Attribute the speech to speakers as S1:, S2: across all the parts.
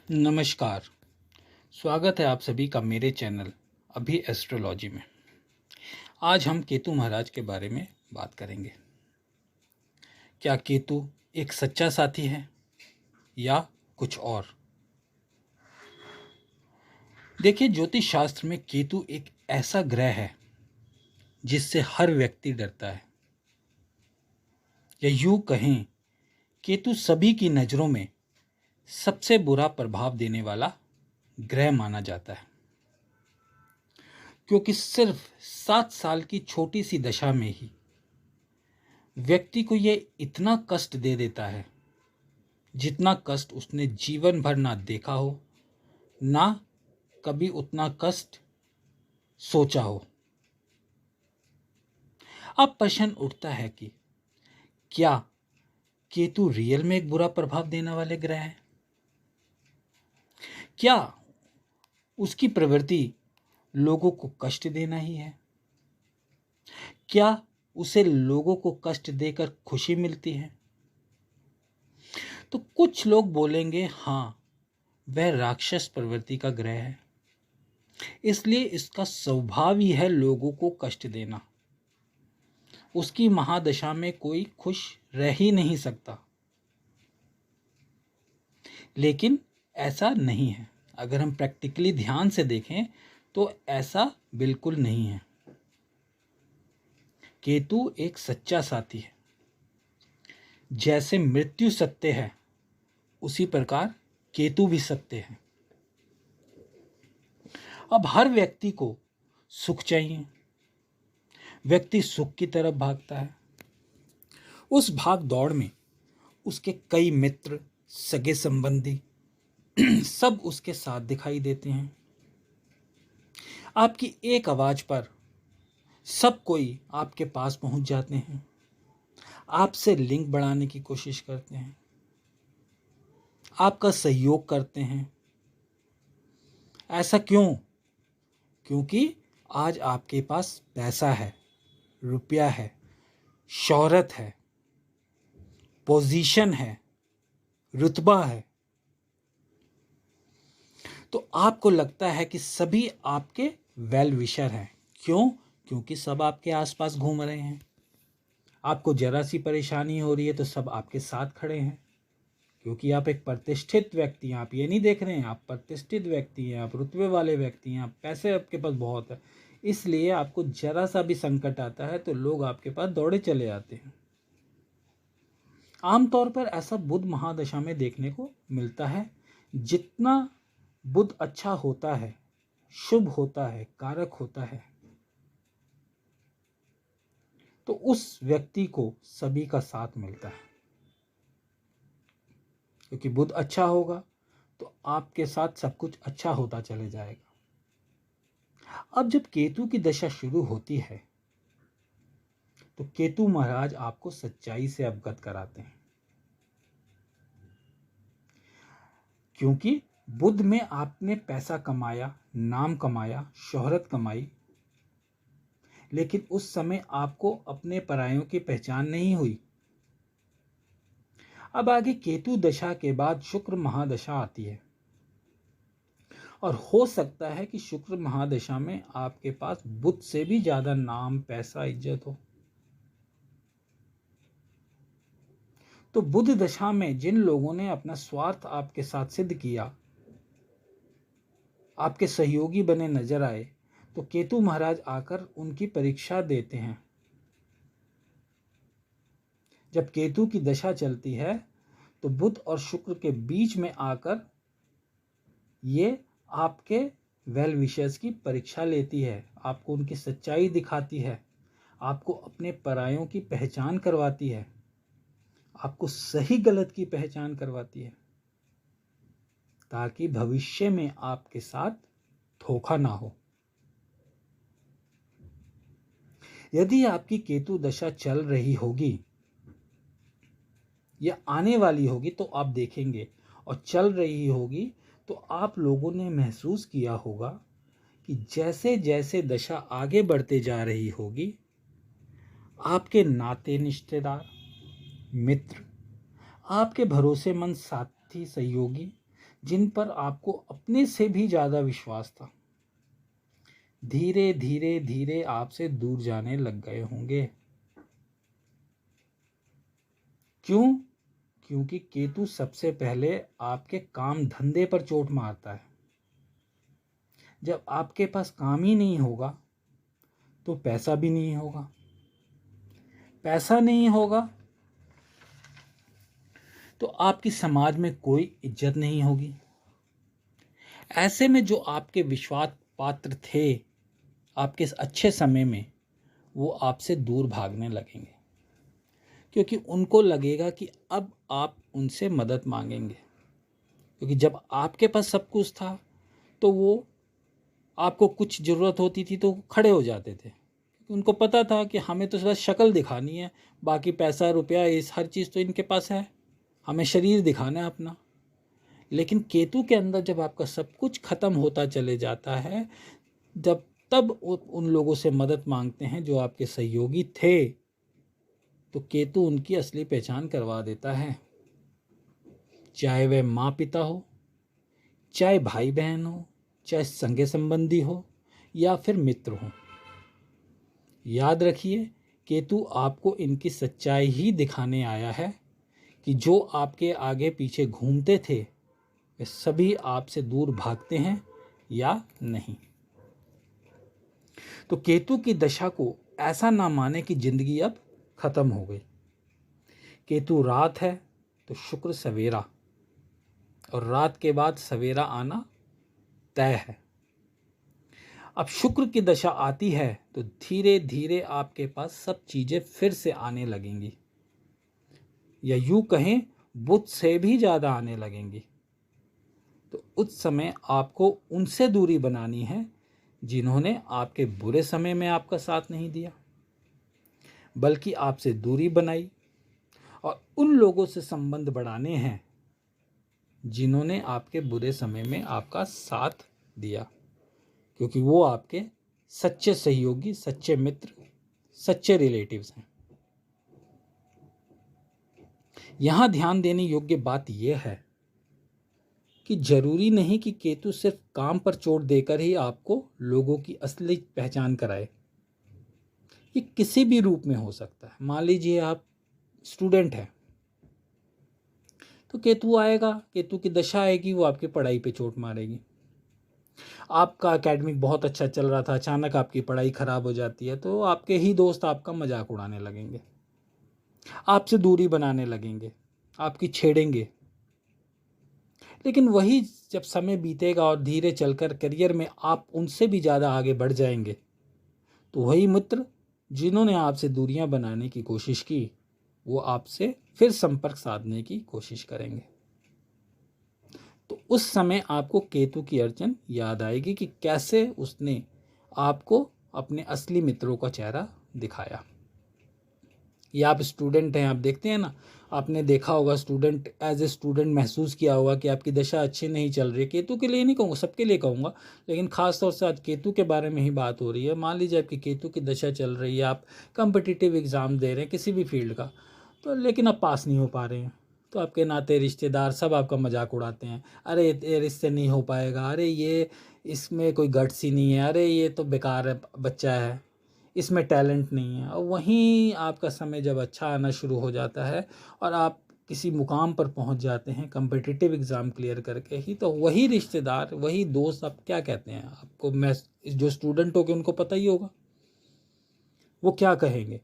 S1: नमस्कार। स्वागत है आप सभी का मेरे चैनल अभी एस्ट्रोलॉजी में। आज हम केतु महाराज के बारे में बात करेंगे। क्या केतु एक सच्चा साथी है या कुछ और? देखिए, ज्योतिष शास्त्र में केतु एक ऐसा ग्रह है जिससे हर व्यक्ति डरता है, या यूं कहें, केतु सभी की नज़रों में सबसे बुरा प्रभाव देने वाला ग्रह माना जाता है, क्योंकि सिर्फ 7 साल की छोटी सी दशा में ही व्यक्ति को यह इतना कष्ट दे देता है जितना कष्ट उसने जीवन भर ना देखा हो, ना कभी उतना कष्ट सोचा हो। अब प्रश्न उठता है कि क्या केतु रियल में एक बुरा प्रभाव देने वाले ग्रह है? क्या उसकी प्रवृत्ति लोगों को कष्ट देना ही है? क्या उसे लोगों को कष्ट देकर खुशी मिलती है? तो कुछ लोग बोलेंगे, हाँ, वह राक्षस प्रवृत्ति का ग्रह है, इसलिए इसका स्वभाव ही है लोगों को कष्ट देना। उसकी महादशा में कोई खुश रह ही नहीं सकता। लेकिन ऐसा नहीं है। अगर हम प्रैक्टिकली ध्यान से देखें तो ऐसा बिल्कुल नहीं है। केतु एक सच्चा साथी है। जैसे मृत्यु सत्य है, उसी प्रकार केतु भी सत्य है। अब हर व्यक्ति को सुख चाहिए। व्यक्ति सुख की तरफ भागता है। उस भाग दौड़ में उसके कई मित्र, सगे संबंधी सब उसके साथ दिखाई देते हैं। आपकी एक आवाज पर सब कोई आपके पास पहुंच जाते हैं, आपसे लिंक बढ़ाने की कोशिश करते हैं, आपका सहयोग करते हैं। ऐसा क्यों? क्योंकि आज आपके पास पैसा है, रुपया है, शोहरत है, पोजीशन है, रुतबा है। तो आपको लगता है कि सभी आपके वेल विशर हैं। क्यों? क्योंकि सब आपके आसपास घूम रहे हैं। आपको जरा सी परेशानी हो रही है तो सब आपके साथ खड़े हैं, क्योंकि आप एक प्रतिष्ठित व्यक्ति हैं। आप ये नहीं देख रहे हैं, आप प्रतिष्ठित व्यक्ति हैं, आप रुतबे वाले व्यक्ति हैं, आप पैसे आपके पास बहुत है। इसलिए आपको जरा सा भी संकट आता है तो लोग आपके पास दौड़े चले आते हैं। आमतौर पर ऐसा बुध महादशा में देखने को मिलता है। जितना बुध अच्छा होता है, शुभ होता है, कारक होता है, तो उस व्यक्ति को सभी का साथ मिलता है। क्योंकि बुध अच्छा होगा तो आपके साथ सब कुछ अच्छा होता चले जाएगा। अब जब केतु की दशा शुरू होती है तो केतु महाराज आपको सच्चाई से अवगत कराते हैं। क्योंकि बुध में आपने पैसा कमाया, नाम कमाया, शोहरत कमाई, लेकिन उस समय आपको अपने परायों की पहचान नहीं हुई। अब आगे केतु दशा के बाद शुक्र महादशा आती है, और हो सकता है कि शुक्र महादशा में आपके पास बुध से भी ज्यादा नाम, पैसा, इज्जत हो। तो बुध दशा में जिन लोगों ने अपना स्वार्थ आपके साथ सिद्ध किया, आपके सहयोगी बने नजर आए, तो केतु महाराज आकर उनकी परीक्षा देते हैं। जब केतु की दशा चलती है तो बुध और शुक्र के बीच में आकर ये आपके वेल विशर्स की परीक्षा लेती है, आपको उनकी सच्चाई दिखाती है, आपको अपने परायों की पहचान करवाती है, आपको सही गलत की पहचान करवाती है, ताकि भविष्य में आपके साथ धोखा ना हो। यदि आपकी केतु दशा चल रही होगी या आने वाली होगी तो आप देखेंगे, और चल रही होगी तो आप लोगों ने महसूस किया होगा कि जैसे जैसे दशा आगे बढ़ते जा रही होगी, आपके नाते रिश्तेदार, मित्र, आपके भरोसेमंद साथी, सहयोगी जिन पर आपको अपने से भी ज़्यादा विश्वास था, धीरे धीरे धीरे आपसे दूर जाने लग गए होंगे। क्यों? क्योंकि केतु सबसे पहले आपके काम धंधे पर चोट मारता है। जब आपके पास काम ही नहीं होगा तो पैसा भी नहीं होगा, पैसा नहीं होगा तो आपकी समाज में कोई इज्जत नहीं होगी। ऐसे में जो आपके विश्वास पात्र थे आपके अच्छे समय में, वो आपसे दूर भागने लगेंगे, क्योंकि उनको लगेगा कि अब आप उनसे मदद मांगेंगे। क्योंकि जब आपके पास सब कुछ था तो वो आपको कुछ ज़रूरत होती थी तो खड़े हो जाते थे। उनको पता था कि हमें तो बस शक्ल दिखानी है, बाकी पैसा रुपया इस हर चीज़ तो इनके पास है, हमें शरीर दिखाना है अपना। लेकिन केतु के अंदर जब आपका सब कुछ खत्म होता चले जाता है, जब तब उन लोगों से मदद मांगते हैं जो आपके सहयोगी थे, तो केतु उनकी असली पहचान करवा देता है। चाहे वह माँ पिता हो, चाहे भाई बहन हो, चाहे संगे संबंधी हो या फिर मित्र हो। याद रखिए, केतु आपको इनकी सच्चाई ही दिखाने आया है कि जो आपके आगे पीछे घूमते थे वे सभी आपसे दूर भागते हैं या नहीं। तो केतु की दशा को ऐसा ना माने कि जिंदगी अब खत्म हो गई। केतु रात है तो शुक्र सवेरा, और रात के बाद सवेरा आना तय है। अब शुक्र की दशा आती है तो धीरे धीरे आपके पास सब चीजें फिर से आने लगेंगी, या यूं कहें बुध से भी ज्यादा आने लगेंगी। तो उस समय आपको उनसे दूरी बनानी है जिन्होंने आपके बुरे समय में आपका साथ नहीं दिया, बल्कि आपसे दूरी बनाई, और उन लोगों से संबंध बढ़ाने हैं जिन्होंने आपके बुरे समय में आपका साथ दिया, क्योंकि वो आपके सच्चे सहयोगी, सच्चे मित्र, सच्चे रिलेटिव्स हैं। यहां ध्यान देने योग्य बात यह है कि जरूरी नहीं कि केतु सिर्फ काम पर चोट देकर ही आपको लोगों की असली पहचान कराए। ये किसी भी रूप में हो सकता है। मान लीजिए आप स्टूडेंट हैं तो केतु आएगा, केतु की दशा आएगी, वो आपकी पढ़ाई पे चोट मारेगी। आपका एकेडमिक बहुत अच्छा चल रहा था, अचानक आपकी पढ़ाई खराब हो जाती है तो आपके ही दोस्त आपका मजाक उड़ाने लगेंगे, आपसे दूरी बनाने लगेंगे, आपकी छेड़ेंगे। लेकिन वही जब समय बीतेगा और धीरे चलकर करियर में आप उनसे भी ज़्यादा आगे बढ़ जाएंगे, तो वही मित्र जिन्होंने आपसे दूरियां बनाने की कोशिश की, वो आपसे फिर संपर्क साधने की कोशिश करेंगे। तो उस समय आपको केतु की अर्चन याद आएगी कि कैसे उसने आपको अपने असली मित्रों का चेहरा दिखाया। या आप स्टूडेंट हैं, आप देखते हैं ना, आपने देखा होगा स्टूडेंट एज ए स्टूडेंट महसूस किया होगा कि आपकी दशा अच्छी नहीं चल रही। केतु के लिए नहीं कहूँगा, सबके लिए कहूँगा, लेकिन खास तौर से आज केतु के बारे में ही बात हो रही है। मान लीजिए आपकी केतु की दशा चल रही है, आप कम्पिटिटिव एग्ज़ाम दे रहे हैं किसी भी फील्ड का, तो लेकिन आप पास नहीं हो पा रहे हैं, तो आपके नाते रिश्तेदार सब आपका मजाक उड़ाते हैं। अरे ये रिश्ते नहीं हो पाएगा, अरे ये इसमें कोई गट्स ही नहीं है, अरे ये तो बेकार है, बच्चा है, इसमें टैलेंट नहीं है। और वहीं आपका समय जब अच्छा आना शुरू हो जाता है और आप किसी मुकाम पर पहुंच जाते हैं कम्पिटिटिव एग्ज़ाम क्लियर करके ही, तो वही रिश्तेदार, वही दोस्त आप क्या कहते हैं आपको, मैं जो स्टूडेंट हो गए उनको पता ही होगा वो क्या कहेंगे।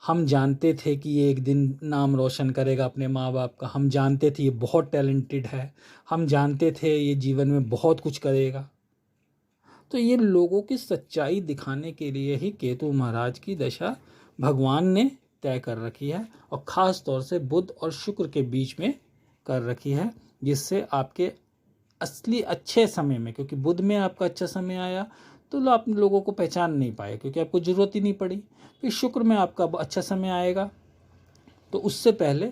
S1: हम जानते थे कि ये एक दिन नाम रोशन करेगा अपने माँ बाप का, हम जानते थे ये बहुत टैलेंटेड है, हम जानते थे ये जीवन में बहुत कुछ करेगा। तो ये लोगों की सच्चाई दिखाने के लिए ही केतु महाराज की दशा भगवान ने तय कर रखी है, और ख़ास तौर से बुध और शुक्र के बीच में कर रखी है, जिससे आपके असली अच्छे समय में, क्योंकि बुध में आपका अच्छा समय आया तो आप लोगों को पहचान नहीं पाए क्योंकि आपको ज़रूरत ही नहीं पड़ी। फिर शुक्र में आपका अच्छा समय आएगा तो उससे पहले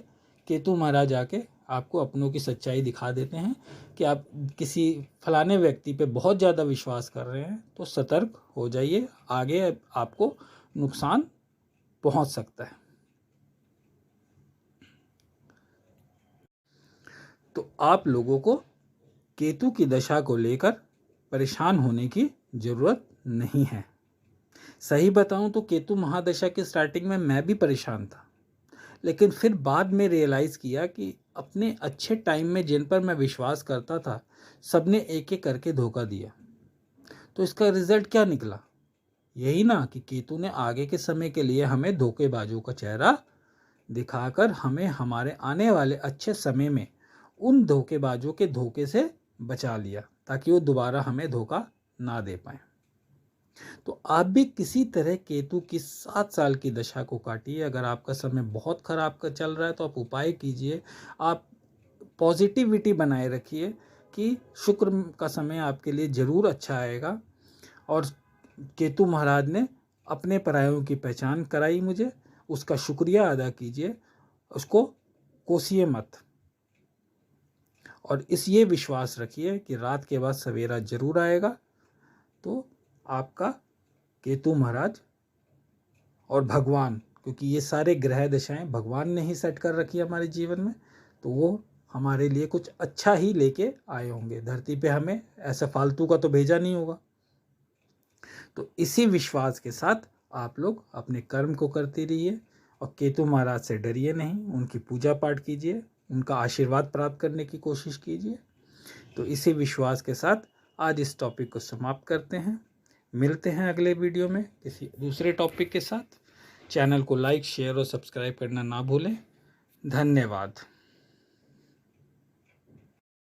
S1: केतु महाराज आके आपको अपनों की सच्चाई दिखा देते हैं कि आप किसी फलाने व्यक्ति पे बहुत ज़्यादा विश्वास कर रहे हैं तो सतर्क हो जाइए, आगे आपको नुकसान पहुंच सकता है। तो आप लोगों को केतु की दशा को लेकर परेशान होने की जरूरत नहीं है। सही बताऊं तो केतु महादशा की स्टार्टिंग में मैं भी परेशान था, लेकिन फिर बाद में रियलाइज़ किया कि अपने अच्छे टाइम में जिन पर मैं विश्वास करता था, सबने एक एक करके धोखा दिया। तो इसका रिजल्ट क्या निकला? यही ना कि केतु ने आगे के समय के लिए हमें धोखेबाजों का चेहरा दिखाकर हमें हमारे आने वाले अच्छे समय में उन धोखेबाजों के धोखे से बचा लिया, ताकि वो दोबारा हमें धोखा ना दे पाए। तो आप भी किसी तरह केतु की 7 साल की दशा को काटिए। अगर आपका समय बहुत खराब का चल रहा है तो आप उपाय कीजिए, आप पॉजिटिविटी बनाए रखिए कि शुक्र का समय आपके लिए ज़रूर अच्छा आएगा। और केतु महाराज ने अपने परायों की पहचान कराई मुझे, उसका शुक्रिया अदा कीजिए, उसको कोसिए मत, और ये विश्वास रखिए कि रात के बाद सवेरा जरूर आएगा। तो आपका केतु महाराज और भगवान, क्योंकि ये सारे ग्रह दशाएं भगवान ने ही सेट कर रखी है हमारे जीवन में, तो वो हमारे लिए कुछ अच्छा ही लेके आए होंगे धरती पे, हमें ऐसा फालतू का तो भेजा नहीं होगा। तो इसी विश्वास के साथ आप लोग अपने कर्म को करते रहिए और केतु महाराज से डरिए नहीं, उनकी पूजा पाठ कीजिए, उनका आशीर्वाद प्राप्त करने की कोशिश कीजिए। तो इसी विश्वास के साथ आज इस टॉपिक को समाप्त करते हैं। मिलते हैं अगले वीडियो में किसी दूसरे टॉपिक के साथ। चैनल को लाइक, शेयर और सब्सक्राइब करना ना भूलें। धन्यवाद।